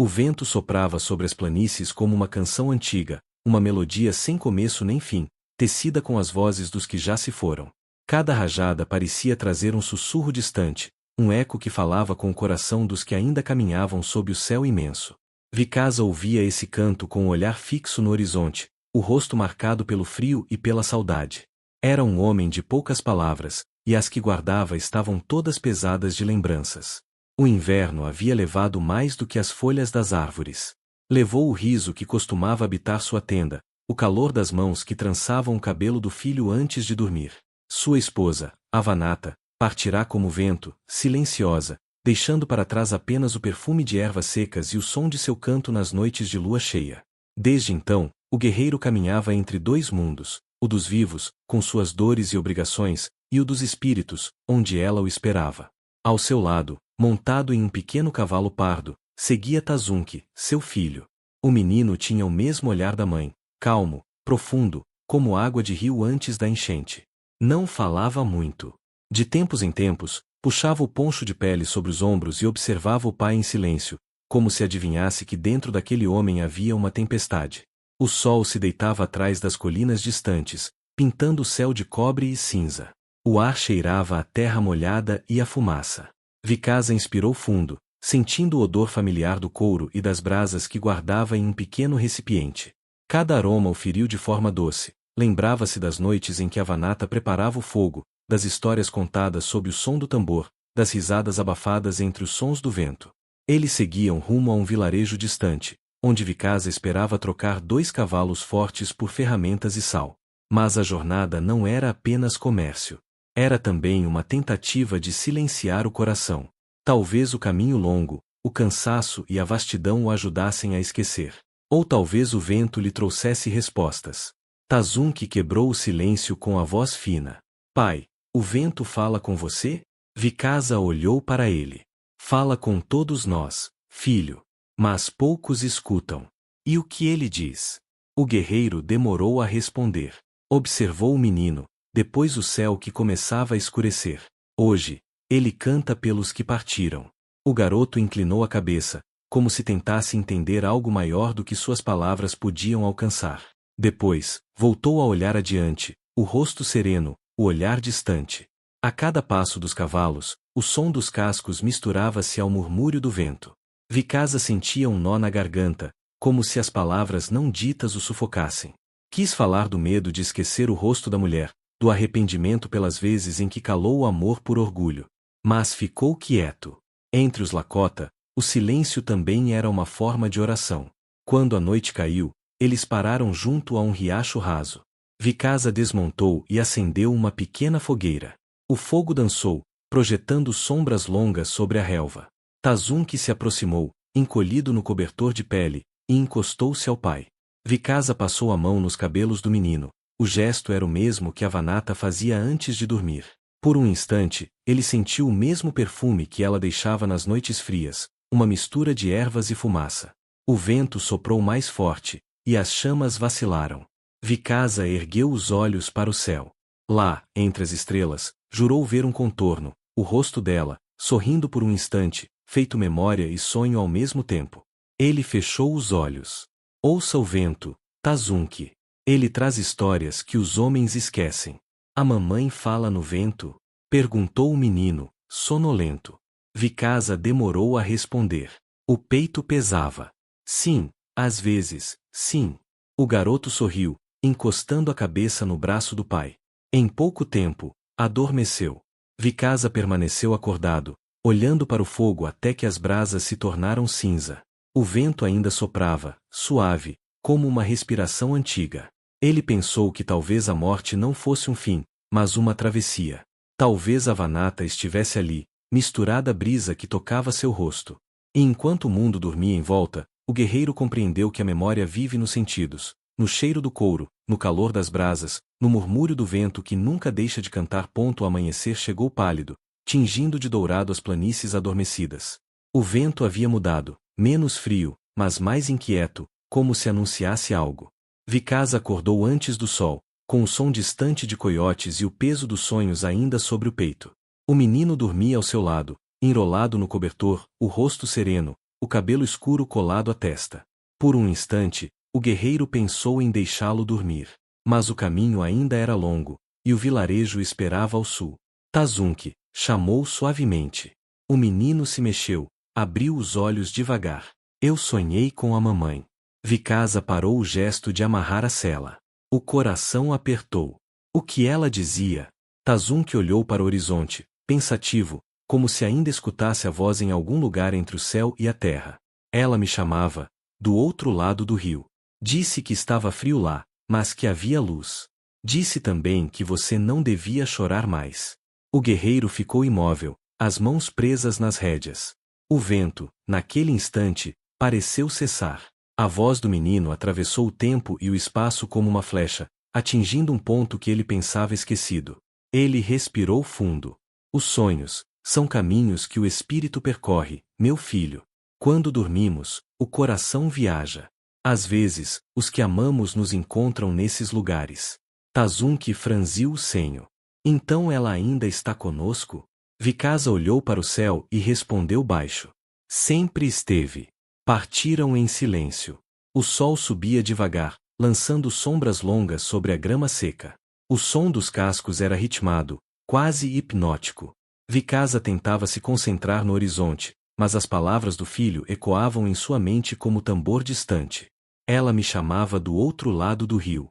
O vento soprava sobre as planícies como uma canção antiga, uma melodia sem começo nem fim, tecida com as vozes dos que já se foram. Cada rajada parecia trazer um sussurro distante, um eco que falava com o coração dos que ainda caminhavam sob o céu imenso. Vicasa ouvia esse canto com o olhar fixo no horizonte, o rosto marcado pelo frio e pela saudade. Era um homem de poucas palavras, e as que guardava estavam todas pesadas de lembranças. O inverno havia levado mais do que as folhas das árvores. Levou o riso que costumava habitar sua tenda, o calor das mãos que trançavam o cabelo do filho antes de dormir. Sua esposa, Avanata, partirá como vento, silenciosa, deixando para trás apenas o perfume de ervas secas e o som de seu canto nas noites de lua cheia. Desde então, o guerreiro caminhava entre dois mundos, o dos vivos, com suas dores e obrigações, e o dos espíritos, onde ela o esperava. Ao seu lado, montado em um pequeno cavalo pardo, seguia Tazunque, seu filho. O menino tinha o mesmo olhar da mãe, calmo, profundo, como água de rio antes da enchente. Não falava muito. De tempos em tempos, puxava o poncho de pele sobre os ombros e observava o pai em silêncio, como se adivinhasse que dentro daquele homem havia uma tempestade. O sol se deitava atrás das colinas distantes, pintando o céu de cobre e cinza. O ar cheirava a terra molhada e a fumaça. Vicasa inspirou fundo, sentindo o odor familiar do couro e das brasas que guardava em um pequeno recipiente. Cada aroma o feriu de forma doce. Lembrava-se das noites em que Avanata preparava o fogo, das histórias contadas sob o som do tambor, das risadas abafadas entre os sons do vento. Eles seguiam rumo a um vilarejo distante, onde Vicasa esperava trocar 2 cavalos fortes por ferramentas e sal. Mas a jornada não era apenas comércio. Era também uma tentativa de silenciar o coração. Talvez o caminho longo, o cansaço e a vastidão o ajudassem a esquecer. Ou talvez o vento lhe trouxesse respostas. Tazunque quebrou o silêncio com a voz fina. Pai, o vento fala com você? Vicasa olhou para ele. Fala com todos nós, filho. Mas poucos escutam. E o que ele diz? O guerreiro demorou a responder. Observou o menino, depois o céu que começava a escurecer. Hoje, ele canta pelos que partiram. O garoto inclinou a cabeça, como se tentasse entender algo maior do que suas palavras podiam alcançar. Depois, voltou a olhar adiante, o rosto sereno, o olhar distante. A cada passo dos cavalos, o som dos cascos misturava-se ao murmúrio do vento. Vicasa sentia um nó na garganta, como se as palavras não ditas o sufocassem. Quis falar do medo de esquecer o rosto da mulher, do arrependimento pelas vezes em que calou o amor por orgulho. Mas ficou quieto. Entre os Lakota, o silêncio também era uma forma de oração. Quando a noite caiu, eles pararam junto a um riacho raso. Vicasa desmontou e acendeu uma pequena fogueira. O fogo dançou, projetando sombras longas sobre a relva. Tazunque se aproximou, encolhido no cobertor de pele, e encostou-se ao pai. Vicasa passou a mão nos cabelos do menino. O gesto era o mesmo que Avanata fazia antes de dormir. Por um instante, ele sentiu o mesmo perfume que ela deixava nas noites frias, uma mistura de ervas e fumaça. O vento soprou mais forte, e as chamas vacilaram. Vicasa ergueu os olhos para o céu. Lá, entre as estrelas, jurou ver um contorno, o rosto dela, sorrindo por um instante, feito memória e sonho ao mesmo tempo. Ele fechou os olhos. Ouça o vento, Tazunque. Ele traz histórias que os homens esquecem. A mamãe fala no vento? Perguntou o menino, sonolento. Vicasa demorou a responder. O peito pesava. Sim, às vezes, sim. O garoto sorriu, encostando a cabeça no braço do pai. Em pouco tempo, adormeceu. Vicasa permaneceu acordado, olhando para o fogo até que as brasas se tornaram cinza. O vento ainda soprava, suave, como uma respiração antiga. Ele pensou que talvez a morte não fosse um fim, mas uma travessia. Talvez Avanata estivesse ali, misturada à brisa que tocava seu rosto. E enquanto o mundo dormia em volta, o guerreiro compreendeu que a memória vive nos sentidos, no cheiro do couro, no calor das brasas, no murmúrio do vento que nunca deixa de cantar. O amanhecer chegou pálido, tingindo de dourado as planícies adormecidas. O vento havia mudado, menos frio, mas mais inquieto, como se anunciasse algo. Vicasa acordou antes do sol, com o som distante de coiotes e o peso dos sonhos ainda sobre o peito. O menino dormia ao seu lado, enrolado no cobertor, o rosto sereno, o cabelo escuro colado à testa. Por um instante, o guerreiro pensou em deixá-lo dormir. Mas o caminho ainda era longo, e o vilarejo esperava ao sul. Tazunk chamou suavemente. O menino se mexeu, abriu os olhos devagar. Eu sonhei com a mamãe. Vicasa parou o gesto de amarrar a sela. O coração apertou. O que ela dizia? Tazunk olhou para o horizonte, pensativo, como se ainda escutasse a voz em algum lugar entre o céu e a terra. Ela me chamava, do outro lado do rio. Disse que estava frio lá, mas que havia luz. Disse também que você não devia chorar mais. O guerreiro ficou imóvel, as mãos presas nas rédeas. O vento, naquele instante, pareceu cessar. A voz do menino atravessou o tempo e o espaço como uma flecha, atingindo um ponto que ele pensava esquecido. Ele respirou fundo. Os sonhos são caminhos que o espírito percorre, meu filho. Quando dormimos, o coração viaja. Às vezes, os que amamos nos encontram nesses lugares. Tazunk franziu o senho. Então ela ainda está conosco? Vicasa olhou para o céu e respondeu baixo. Sempre esteve. Partiram em silêncio. O sol subia devagar, lançando sombras longas sobre a grama seca. O som dos cascos era ritmado, quase hipnótico. Vicasa tentava se concentrar no horizonte, mas as palavras do filho ecoavam em sua mente como tambor distante. Ela me chamava do outro lado do rio.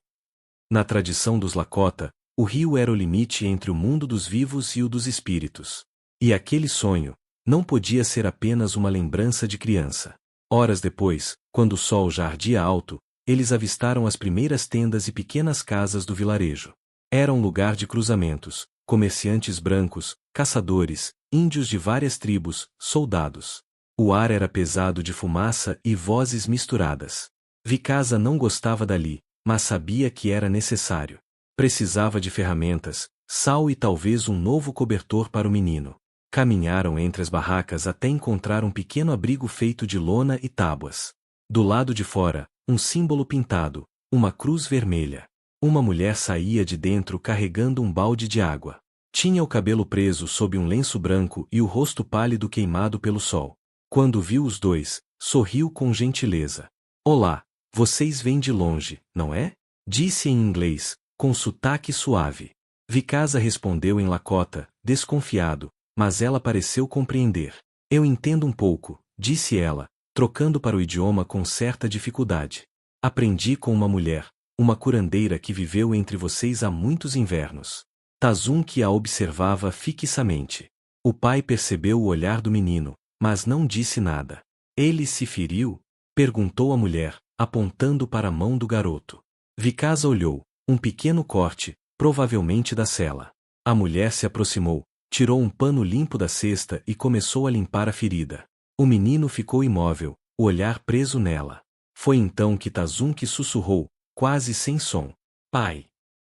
Na tradição dos Lakota, o rio era o limite entre o mundo dos vivos e o dos espíritos. E aquele sonho não podia ser apenas uma lembrança de criança. Horas depois, quando o sol já ardia alto, eles avistaram as primeiras tendas e pequenas casas do vilarejo. Era um lugar de cruzamentos, comerciantes brancos, caçadores, índios de várias tribos, soldados. O ar era pesado de fumaça e vozes misturadas. Vicasa não gostava dali, mas sabia que era necessário. Precisava de ferramentas, sal e talvez um novo cobertor para o menino. Caminharam entre as barracas até encontrar um pequeno abrigo feito de lona e tábuas. Do lado de fora, um símbolo pintado, uma cruz vermelha. Uma mulher saía de dentro carregando um balde de água. Tinha o cabelo preso sob um lenço branco e o rosto pálido queimado pelo sol. Quando viu os dois, sorriu com gentileza. Olá, vocês vêm de longe, não é? Disse em inglês, com sotaque suave. Vicasa respondeu em Lakota, desconfiado, mas ela pareceu compreender. Eu entendo um pouco, disse ela, trocando para o idioma com certa dificuldade. Aprendi com uma mulher, uma curandeira que viveu entre vocês há muitos invernos. Tazunk a observava fixamente. O pai percebeu o olhar do menino, mas não disse nada. Ele se feriu? Perguntou a mulher, apontando para a mão do garoto. Vicasa olhou, um pequeno corte, provavelmente da sela. A mulher se aproximou, tirou um pano limpo da cesta e começou a limpar a ferida. O menino ficou imóvel, o olhar preso nela. Foi então que Tazunk sussurrou, quase sem som. Pai.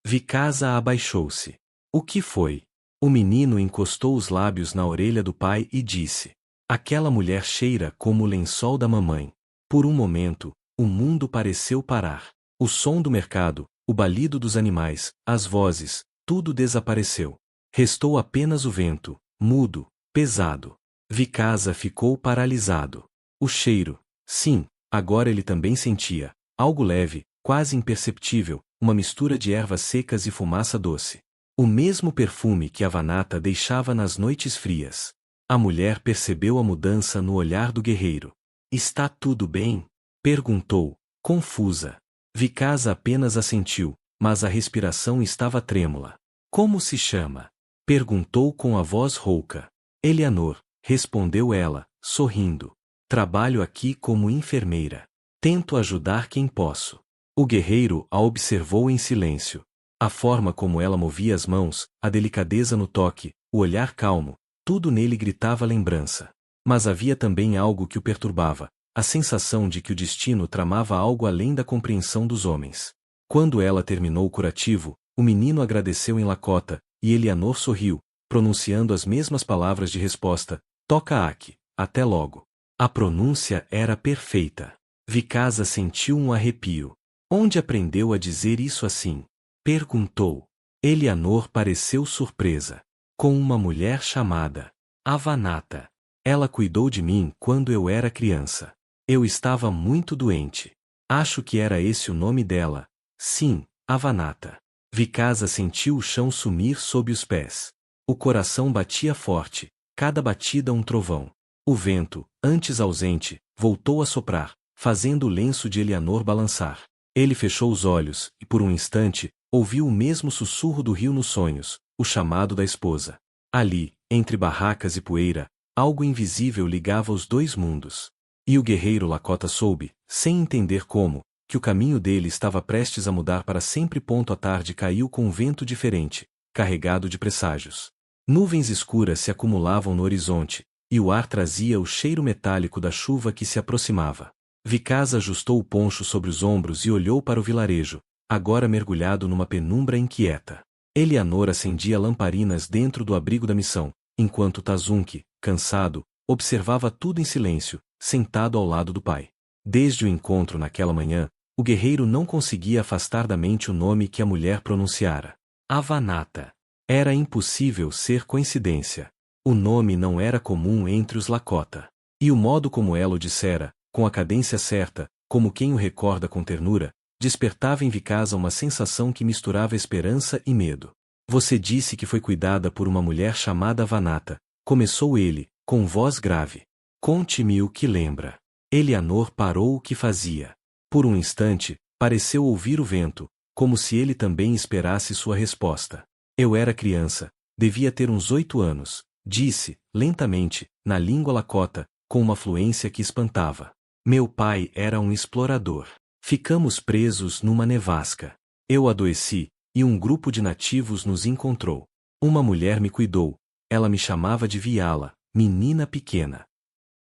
Vicasa abaixou-se. O que foi? O menino encostou os lábios na orelha do pai e disse. Aquela mulher cheira como o lençol da mamãe. Por um momento, o mundo pareceu parar. O som do mercado, o balido dos animais, as vozes, tudo desapareceu. Restou apenas o vento, mudo, pesado. Vicasa ficou paralisado. O cheiro, sim, agora ele também sentia, algo leve, quase imperceptível, uma mistura de ervas secas e fumaça doce. O mesmo perfume que a Vanata deixava nas noites frias. A mulher percebeu a mudança no olhar do guerreiro. Está tudo bem? Perguntou, confusa. Vicasa apenas assentiu, mas a respiração estava trêmula. Como se chama? Perguntou com a voz rouca. Eleanor, respondeu ela, sorrindo. Trabalho aqui como enfermeira. Tento ajudar quem posso. O guerreiro a observou em silêncio. A forma como ela movia as mãos, a delicadeza no toque, o olhar calmo, tudo nele gritava lembrança. Mas havia também algo que o perturbava, a sensação de que o destino tramava algo além da compreensão dos homens. Quando ela terminou o curativo, o menino agradeceu em Lakota, e Eleanor sorriu, pronunciando as mesmas palavras de resposta, toca aqui, até logo. A pronúncia era perfeita. Vicasa sentiu um arrepio. Onde aprendeu a dizer isso assim? Perguntou. Eleanor pareceu surpresa. Com uma mulher chamada Avanata. Ela cuidou de mim quando eu era criança. Eu estava muito doente. Acho que era esse o nome dela. Sim, Avanata. Vicasa sentiu o chão sumir sob os pés. O coração batia forte, cada batida um trovão. O vento, antes ausente, voltou a soprar, fazendo o lenço de Eleanor balançar. Ele fechou os olhos e, por um instante, ouviu o mesmo sussurro do rio nos sonhos, o chamado da esposa. Ali, entre barracas e poeira, algo invisível ligava os dois mundos. E o guerreiro Lakota soube, sem entender como, que o caminho dele estava prestes a mudar para sempre. A tarde caiu com um vento diferente, carregado de presságios. Nuvens escuras se acumulavam no horizonte, e o ar trazia o cheiro metálico da chuva que se aproximava. Vicasa ajustou o poncho sobre os ombros e olhou para o vilarejo, agora mergulhado numa penumbra inquieta. Eleanor acendia lamparinas dentro do abrigo da missão, enquanto Tazunki, cansado, observava tudo em silêncio, sentado ao lado do pai. Desde o encontro naquela manhã, o guerreiro não conseguia afastar da mente o nome que a mulher pronunciara. Avanata. Era impossível ser coincidência. O nome não era comum entre os Lakota. E o modo como ela o dissera, com a cadência certa, como quem o recorda com ternura, despertava em Vicasa uma sensação que misturava esperança e medo. Você disse que foi cuidada por uma mulher chamada Avanata, começou ele, com voz grave. Conte-me o que lembra. Eleanor parou o que fazia. Por um instante, pareceu ouvir o vento, como se ele também esperasse sua resposta. Eu era criança, devia ter uns 8 anos, disse, lentamente, na língua Lakota, com uma fluência que espantava. Meu pai era um explorador. Ficamos presos numa nevasca. Eu adoeci, e um grupo de nativos nos encontrou. Uma mulher me cuidou. Ela me chamava de Viala, menina pequena.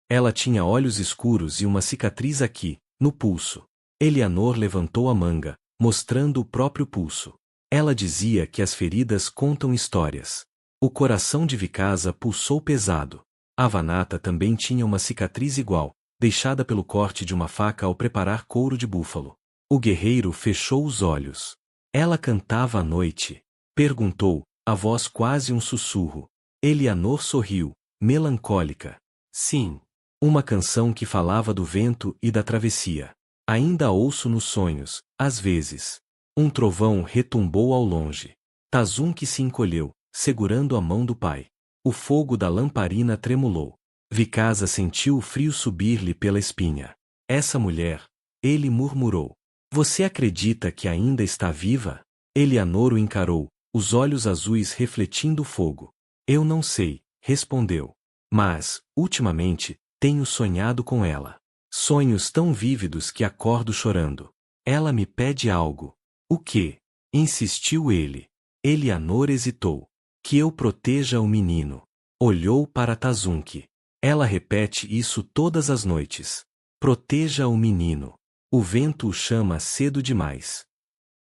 Ela tinha olhos escuros e uma cicatriz aqui, no pulso. Eleanor levantou a manga, mostrando o próprio pulso. Ela dizia que as feridas contam histórias. O coração de Vicasa pulsou pesado. Avanata também tinha uma cicatriz igual, deixada pelo corte de uma faca ao preparar couro de búfalo. O guerreiro fechou os olhos. Ela cantava à noite? Perguntou, a voz quase um sussurro. Eleanor sorriu, melancólica. Sim. Uma canção que falava do vento e da travessia. Ainda ouço nos sonhos, às vezes. Um trovão retumbou ao longe. Tazunki se encolheu, segurando a mão do pai. O fogo da lamparina tremulou. Vicasa sentiu o frio subir-lhe pela espinha. Essa mulher, ele murmurou. Você acredita que ainda está viva? Eleanor o encarou, os olhos azuis refletindo o fogo. Eu não sei, respondeu. Mas, ultimamente, tenho sonhado com ela. Sonhos tão vívidos que acordo chorando. Ela me pede algo. O quê? Insistiu ele. Eleanor hesitou. Que eu proteja o menino. Olhou para Tazunki. Ela repete isso todas as noites. Proteja o menino. O vento o chama cedo demais.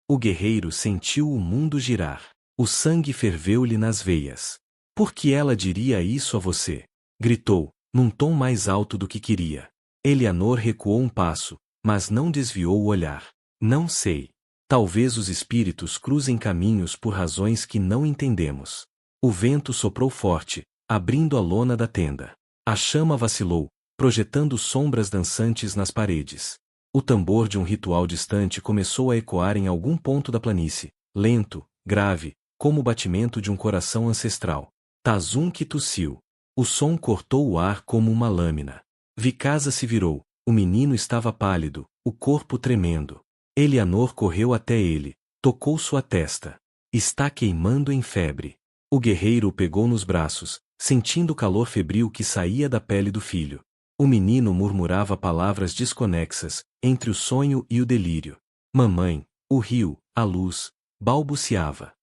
O guerreiro sentiu o mundo girar. O sangue ferveu-lhe nas veias. Por que ela diria isso a você? Gritou, num tom mais alto do que queria. Eleanor recuou um passo, mas não desviou o olhar. Não sei. Talvez os espíritos cruzem caminhos por razões que não entendemos. O vento soprou forte, abrindo a lona da tenda. A chama vacilou, projetando sombras dançantes nas paredes. O tambor de um ritual distante começou a ecoar em algum ponto da planície, lento, grave, como o batimento de um coração ancestral. Tazunki tossiu. O som cortou o ar como uma lâmina. Vicasa se virou. O menino estava pálido, o corpo tremendo. Eleanor correu até ele, tocou sua testa. Está queimando em febre. O guerreiro o pegou nos braços, sentindo o calor febril que saía da pele do filho. O menino murmurava palavras desconexas, entre o sonho e o delírio. Mamãe, o rio, a luz, balbuciava.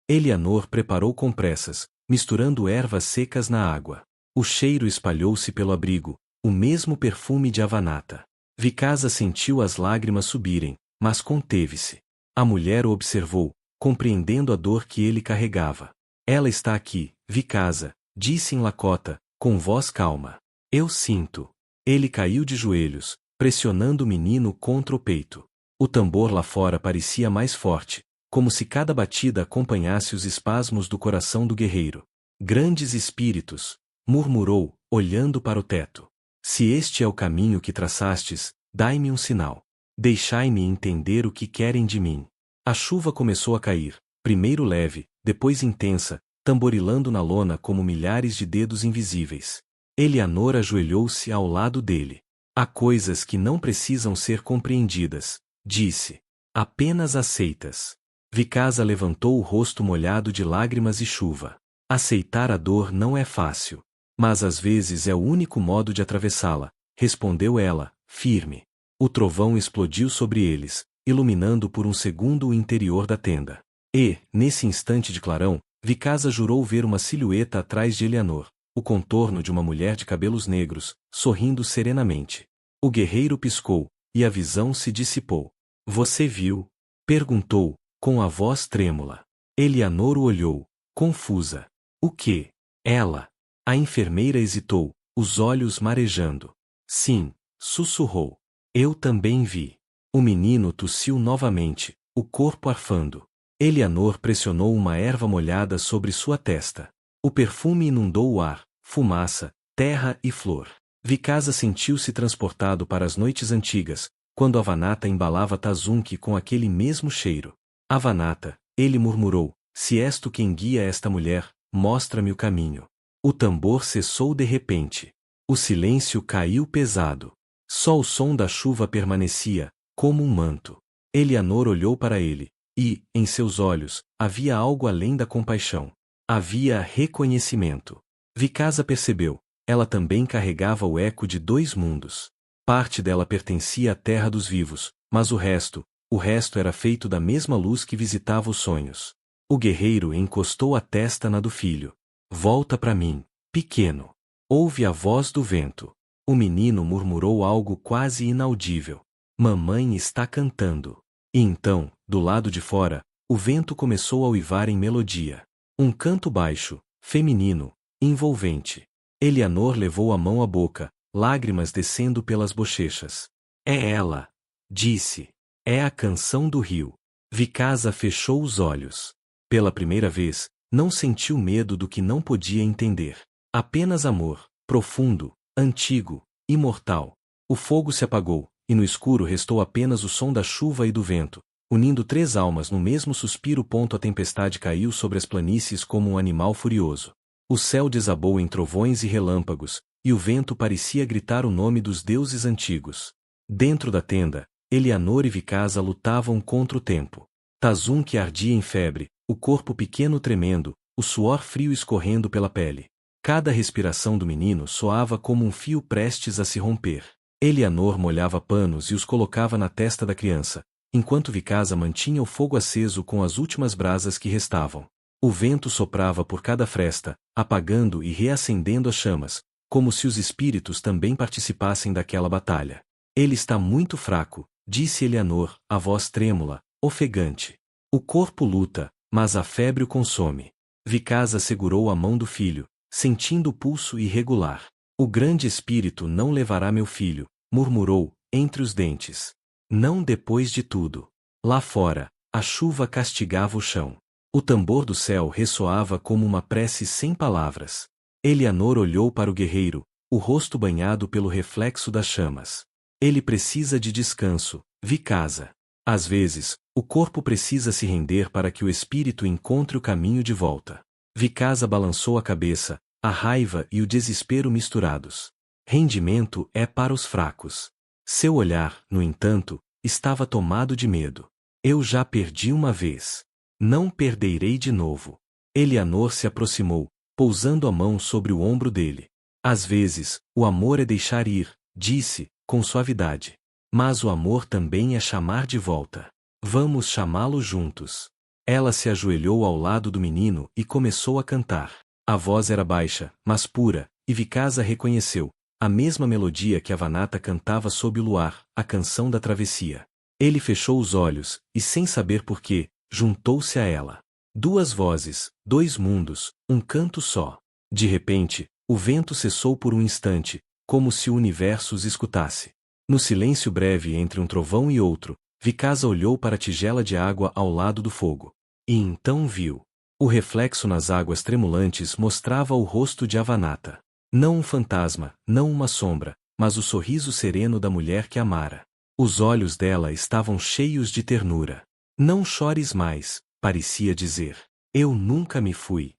Eleanor preparou compressas, misturando ervas secas na água. O cheiro espalhou-se pelo abrigo, o mesmo perfume de Avanata. Vicasa sentiu as lágrimas subirem, mas conteve-se. A mulher o observou, compreendendo a dor que ele carregava. Ela está aqui, Vicasa, disse em Lakota, com voz calma. Eu sinto. Ele caiu de joelhos, pressionando o menino contra o peito. O tambor lá fora parecia mais forte, como se cada batida acompanhasse os espasmos do coração do guerreiro. Grandes espíritos, murmurou, olhando para o teto. Se este é o caminho que traçastes, dai-me um sinal. Deixai-me entender o que querem de mim. A chuva começou a cair, primeiro leve, depois intensa, tamborilando na lona como milhares de dedos invisíveis. Eleanor ajoelhou-se ao lado dele. Há coisas que não precisam ser compreendidas, disse. Apenas aceitas. Vicasa levantou o rosto molhado de lágrimas e chuva. Aceitar a dor não é fácil. Mas às vezes é o único modo de atravessá-la, respondeu ela, firme. O trovão explodiu sobre eles, iluminando por um segundo o interior da tenda. E, nesse instante de clarão, Vicasa jurou ver uma silhueta atrás de Eleanor, o contorno de uma mulher de cabelos negros, sorrindo serenamente. O guerreiro piscou, e a visão se dissipou. Você viu? Perguntou, com a voz trêmula. Eleanor o olhou, confusa. O quê? Ela. A enfermeira hesitou, os olhos marejando. Sim, sussurrou. Eu também vi. O menino tossiu novamente, o corpo arfando. Eleanor pressionou uma erva molhada sobre sua testa. O perfume inundou o ar, fumaça, terra e flor. Vicasa sentiu-se transportado para as noites antigas, quando Avanata embalava Tazunque com aquele mesmo cheiro. Avanata, ele murmurou, se és tu quem guia esta mulher, mostra-me o caminho. O tambor cessou de repente. O silêncio caiu pesado. Só o som da chuva permanecia, como um manto. Eleanor olhou para ele, e, em seus olhos, havia algo além da compaixão. Havia reconhecimento. Vicasa percebeu, ela também carregava o eco de dois mundos. Parte dela pertencia à terra dos vivos, mas o resto era feito da mesma luz que visitava os sonhos. O guerreiro encostou a testa na do filho. Volta para mim, pequeno. Ouve a voz do vento. O menino murmurou algo quase inaudível. Mamãe está cantando. E então, do lado de fora, o vento começou a uivar em melodia. Um canto baixo, feminino, envolvente. Eleanor levou a mão à boca, lágrimas descendo pelas bochechas. É ela, disse. É a canção do rio. Vicasa fechou os olhos. Pela primeira vez, não sentiu medo do que não podia entender. Apenas amor, profundo, antigo, imortal. O fogo se apagou, e no escuro restou apenas o som da chuva e do vento, unindo três almas no mesmo suspiro. A tempestade caiu sobre as planícies como um animal furioso. O céu desabou em trovões e relâmpagos, e o vento parecia gritar o nome dos deuses antigos. Dentro da tenda, Eleanor e Vicasa lutavam contra o tempo. Tazunque ardia em febre, o corpo pequeno tremendo, o suor frio escorrendo pela pele. Cada respiração do menino soava como um fio prestes a se romper. Eleanor molhava panos e os colocava na testa da criança, enquanto Vicasa mantinha o fogo aceso com as últimas brasas que restavam. O vento soprava por cada fresta, apagando e reacendendo as chamas, como se os espíritos também participassem daquela batalha. Ele está muito fraco, disse Eleanor, a voz trêmula, ofegante. O corpo luta, mas a febre o consome. Vicasa segurou a mão do filho, sentindo o pulso irregular. O grande espírito não levará meu filho, murmurou, entre os dentes. Não depois de tudo. Lá fora, a chuva castigava o chão. O tambor do céu ressoava como uma prece sem palavras. Eleanor olhou para o guerreiro, o rosto banhado pelo reflexo das chamas. Ele precisa de descanso, Vicasa. Às vezes, o corpo precisa se render para que o espírito encontre o caminho de volta. Vicasa balançou a cabeça, a raiva e o desespero misturados. Rendimento é para os fracos. Seu olhar, no entanto, estava tomado de medo. Eu já perdi uma vez. Não perderei de novo. Eleanor se aproximou, pousando a mão sobre o ombro dele. Às vezes, o amor é deixar ir, disse, com suavidade. Mas o amor também é chamar de volta. Vamos chamá-lo juntos. Ela se ajoelhou ao lado do menino e começou a cantar. A voz era baixa, mas pura, e Vicasa reconheceu, a mesma melodia que Avanata cantava sob o luar, a canção da travessia. Ele fechou os olhos, e sem saber porquê, juntou-se a ela. Duas vozes, dois mundos, um canto só. De repente, o vento cessou por um instante, como se o universo os escutasse. No silêncio breve entre um trovão e outro, Vicasa olhou para a tigela de água ao lado do fogo. E então viu. O reflexo nas águas tremulantes mostrava o rosto de Avanata. Não um fantasma, não uma sombra, mas o sorriso sereno da mulher que amara. Os olhos dela estavam cheios de ternura. Não chores mais, parecia dizer. Eu nunca me fui.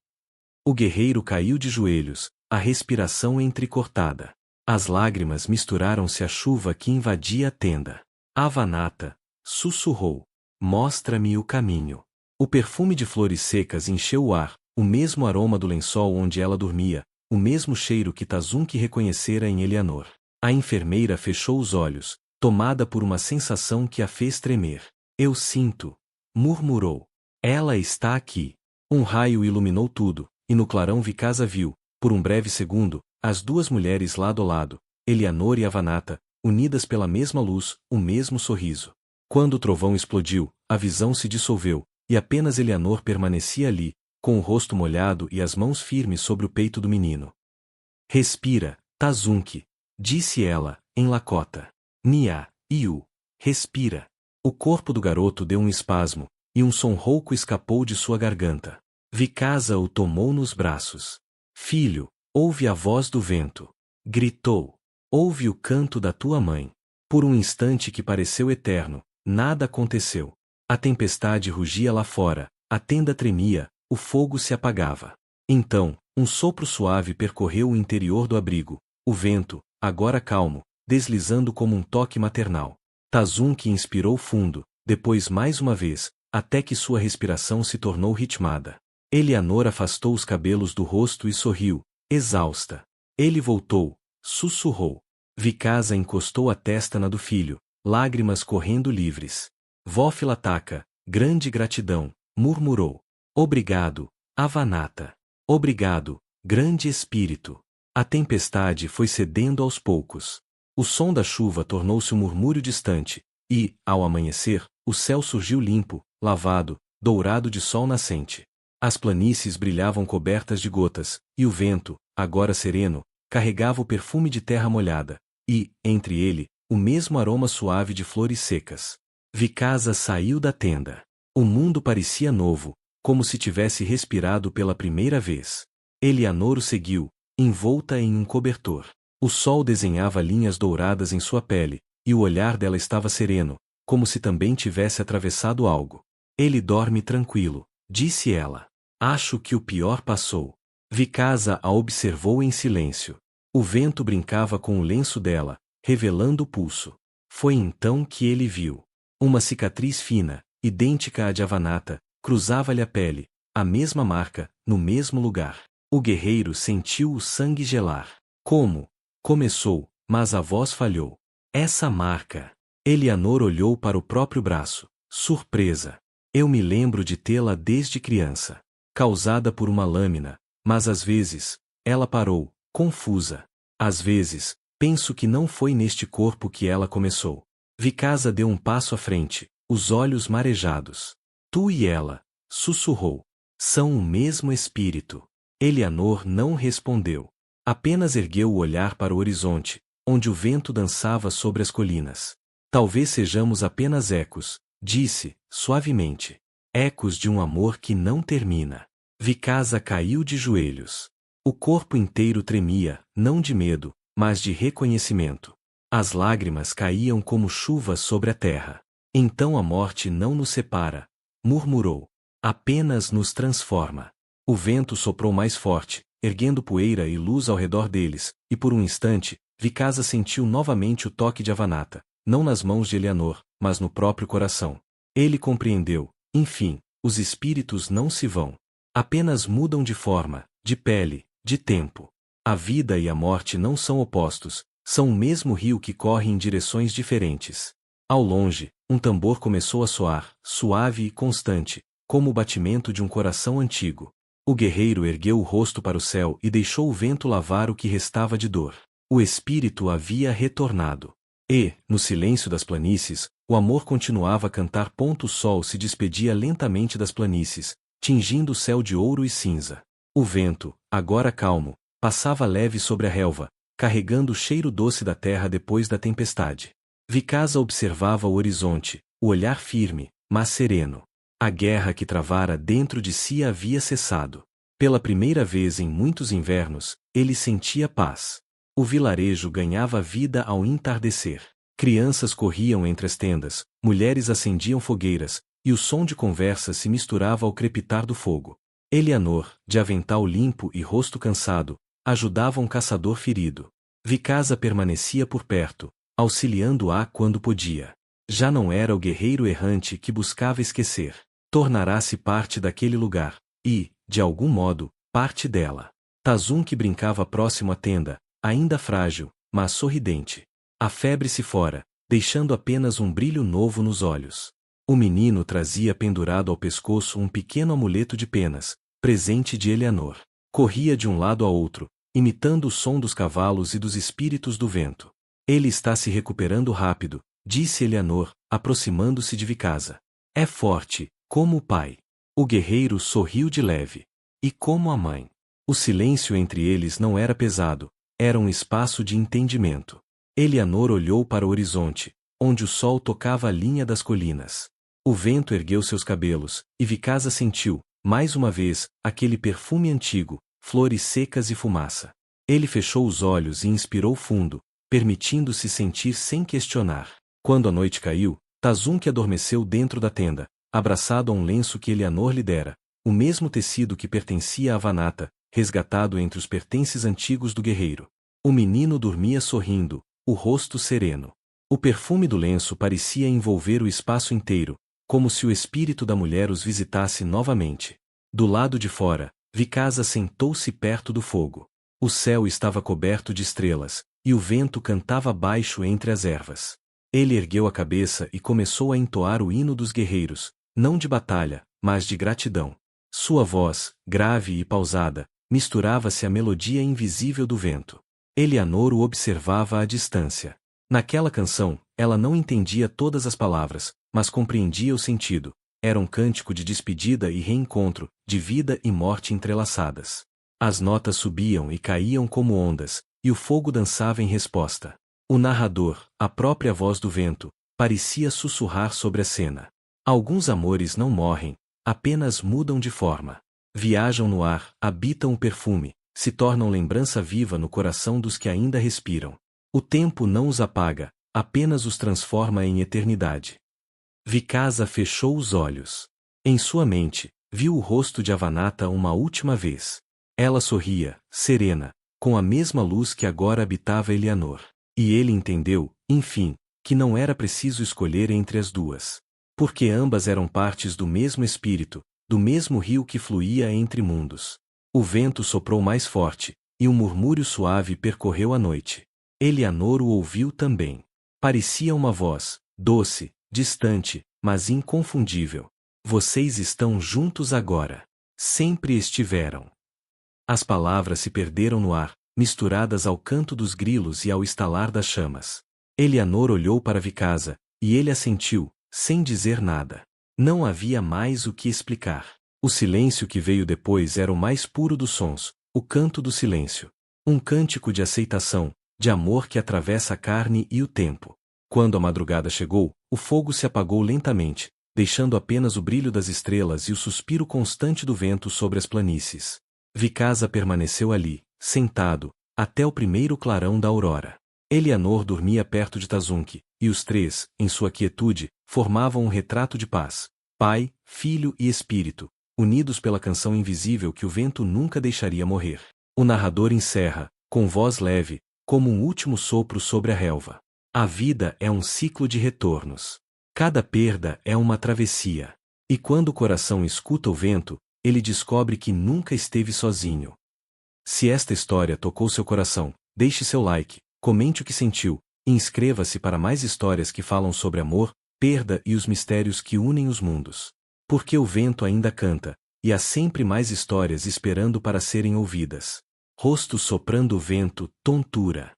O guerreiro caiu de joelhos, a respiração entrecortada. As lágrimas misturaram-se à chuva que invadia a tenda. Avanata, sussurrou. Mostra-me o caminho. O perfume de flores secas encheu o ar, o mesmo aroma do lençol onde ela dormia, o mesmo cheiro que Tazunki reconhecera em Eleanor. A enfermeira fechou os olhos, tomada por uma sensação que a fez tremer. Eu sinto, murmurou. Ela está aqui. Um raio iluminou tudo, e no clarão Vikasa viu, por um breve segundo, as duas mulheres lado a lado, Eleanor e Avanata, unidas pela mesma luz, o mesmo sorriso. Quando o trovão explodiu, a visão se dissolveu, e apenas Eleanor permanecia ali, com o rosto molhado e as mãos firmes sobre o peito do menino. Respira, Tazunki, disse ela, em Lakota. Nia, Iu, respira. O corpo do garoto deu um espasmo, e um som rouco escapou de sua garganta. Vikasa o tomou nos braços. Filho, ouve a voz do vento. Gritou. Ouve o canto da tua mãe. Por um instante que pareceu eterno, nada aconteceu. A tempestade rugia lá fora, a tenda tremia, o fogo se apagava. Então, um sopro suave percorreu o interior do abrigo. O vento, agora calmo, deslizando como um toque maternal. Tazunki inspirou fundo, depois mais uma vez, até que sua respiração se tornou ritmada. Eleanor afastou os cabelos do rosto e sorriu, exausta. Ele voltou, sussurrou. Vikasa encostou a testa na do filho, lágrimas correndo livres. Vó Filataka, grande gratidão, murmurou. Obrigado, Avanata. Obrigado, grande espírito. A tempestade foi cedendo aos poucos. O som da chuva tornou-se um murmúrio distante, e, ao amanhecer, o céu surgiu limpo, lavado, dourado de sol nascente. As planícies brilhavam cobertas de gotas, e o vento, agora sereno, carregava o perfume de terra molhada, e, entre ele, o mesmo aroma suave de flores secas. Vikasa saiu da tenda. O mundo parecia novo, como se tivesse respirado pela primeira vez. Eleanor o seguiu, envolta em um cobertor. O sol desenhava linhas douradas em sua pele, e o olhar dela estava sereno, como se também tivesse atravessado algo. Ele dorme tranquilo, disse ela. Acho que o pior passou. Vikasa a observou em silêncio. O vento brincava com o lenço dela, revelando o pulso. Foi então que ele viu. Uma cicatriz fina, idêntica à de Avanata, cruzava-lhe a pele, a mesma marca, no mesmo lugar. O guerreiro sentiu o sangue gelar. Como? Começou, mas a voz falhou. Essa marca. Eleanor olhou para o próprio braço, surpresa. Eu me lembro de tê-la desde criança. Causada por uma lâmina, mas às vezes, ela parou, confusa. Às vezes, penso que não foi neste corpo que ela começou. Vikasa deu um passo à frente, os olhos marejados. Tu e ela, sussurrou. São o mesmo espírito. Eleanor não respondeu. Apenas ergueu o olhar para o horizonte, onde o vento dançava sobre as colinas. Talvez sejamos apenas ecos, disse, suavemente. Ecos de um amor que não termina. Vikasa caiu de joelhos. O corpo inteiro tremia, não de medo, mas de reconhecimento. As lágrimas caíam como chuva sobre a terra. Então a morte não nos separa, murmurou. Apenas nos transforma. O vento soprou mais forte, erguendo poeira e luz ao redor deles, e por um instante, Vikasa sentiu novamente o toque de Avanata, não nas mãos de Eleanor, mas no próprio coração. Ele compreendeu. Enfim, os espíritos não se vão. Apenas mudam de forma, de pele, de tempo. A vida e a morte não são opostos, são o mesmo rio que corre em direções diferentes. Ao longe, um tambor começou a soar, suave e constante, como o batimento de um coração antigo. O guerreiro ergueu o rosto para o céu e deixou o vento lavar o que restava de dor. O espírito havia retornado. E, no silêncio das planícies, o amor continuava a cantar. O sol se despedia lentamente das planícies, tingindo o céu de ouro e cinza. O vento, agora calmo, passava leve sobre a relva, carregando o cheiro doce da terra depois da tempestade. Vikasa observava o horizonte, o olhar firme, mas sereno. A guerra que travara dentro de si havia cessado. Pela primeira vez em muitos invernos, ele sentia paz. O vilarejo ganhava vida ao entardecer. Crianças corriam entre as tendas, mulheres acendiam fogueiras, e o som de conversa se misturava ao crepitar do fogo. Eleanor, de avental limpo e rosto cansado, ajudava um caçador ferido. Vicasa permanecia por perto, auxiliando-a quando podia. Já não era o guerreiro errante que buscava esquecer. Tornará-se parte daquele lugar, e, de algum modo, parte dela. Tazunk brincava próximo à tenda, ainda frágil, mas sorridente. A febre se fora, deixando apenas um brilho novo nos olhos. O menino trazia pendurado ao pescoço um pequeno amuleto de penas, presente de Eleanor. Corria de um lado a outro, imitando o som dos cavalos e dos espíritos do vento. Ele está se recuperando rápido, disse Eleanor, aproximando-se de Vicasa. É forte, como o pai. O guerreiro sorriu de leve. E como a mãe. O silêncio entre eles não era pesado, era um espaço de entendimento. Eleanor olhou para o horizonte, onde o sol tocava a linha das colinas. O vento ergueu seus cabelos, e Vicasa sentiu, mais uma vez, aquele perfume antigo, flores secas e fumaça. Ele fechou os olhos e inspirou fundo, permitindo-se sentir sem questionar. Quando a noite caiu, Tazunk adormeceu dentro da tenda, abraçado a um lenço que Eleanor lhe dera, o mesmo tecido que pertencia a Avanata, resgatado entre os pertences antigos do guerreiro. O menino dormia sorrindo, o rosto sereno. O perfume do lenço parecia envolver o espaço inteiro, como se o espírito da mulher os visitasse novamente. Do lado de fora, Vicasa sentou-se perto do fogo. O céu estava coberto de estrelas, e o vento cantava baixo entre as ervas. Ele ergueu a cabeça e começou a entoar o hino dos guerreiros, não de batalha, mas de gratidão. Sua voz, grave e pausada, misturava-se à melodia invisível do vento. Eleanor o observava à distância. Naquela canção, ela não entendia todas as palavras, mas compreendia o sentido. Era um cântico de despedida e reencontro, de vida e morte entrelaçadas. As notas subiam e caíam como ondas, e o fogo dançava em resposta. O narrador, a própria voz do vento, parecia sussurrar sobre a cena. Alguns amores não morrem, apenas mudam de forma. Viajam no ar, habitam o perfume, se tornam lembrança viva no coração dos que ainda respiram. O tempo não os apaga, apenas os transforma em eternidade. Vicasa fechou os olhos. Em sua mente, viu o rosto de Avanata uma última vez. Ela sorria, serena, com a mesma luz que agora habitava Eleanor. E ele entendeu, enfim, que não era preciso escolher entre as duas. Porque ambas eram partes do mesmo espírito, do mesmo rio que fluía entre mundos. O vento soprou mais forte, e um murmúrio suave percorreu a noite. Eleanor o ouviu também. Parecia uma voz, doce, distante, mas inconfundível. Vocês estão juntos agora. Sempre estiveram. As palavras se perderam no ar, misturadas ao canto dos grilos e ao estalar das chamas. Eleanor olhou para Vicasa, e ele assentiu, sem dizer nada. Não havia mais o que explicar. O silêncio que veio depois era o mais puro dos sons, o canto do silêncio. Um cântico de aceitação, de amor que atravessa a carne e o tempo. Quando a madrugada chegou, o fogo se apagou lentamente, deixando apenas o brilho das estrelas e o suspiro constante do vento sobre as planícies. Vicasa permaneceu ali, sentado, até o primeiro clarão da aurora. Eleanor dormia perto de Tazunk, e os três, em sua quietude, formavam um retrato de paz. Pai, Filho e Espírito, unidos pela canção invisível que o vento nunca deixaria morrer. O narrador encerra, com voz leve, como um último sopro sobre a relva. A vida é um ciclo de retornos. Cada perda é uma travessia. E quando o coração escuta o vento, ele descobre que nunca esteve sozinho. Se esta história tocou seu coração, deixe seu like, comente o que sentiu, e inscreva-se para mais histórias que falam sobre amor, perda e os mistérios que unem os mundos. Porque o vento ainda canta, e há sempre mais histórias esperando para serem ouvidas. Rosto soprando o vento, tontura.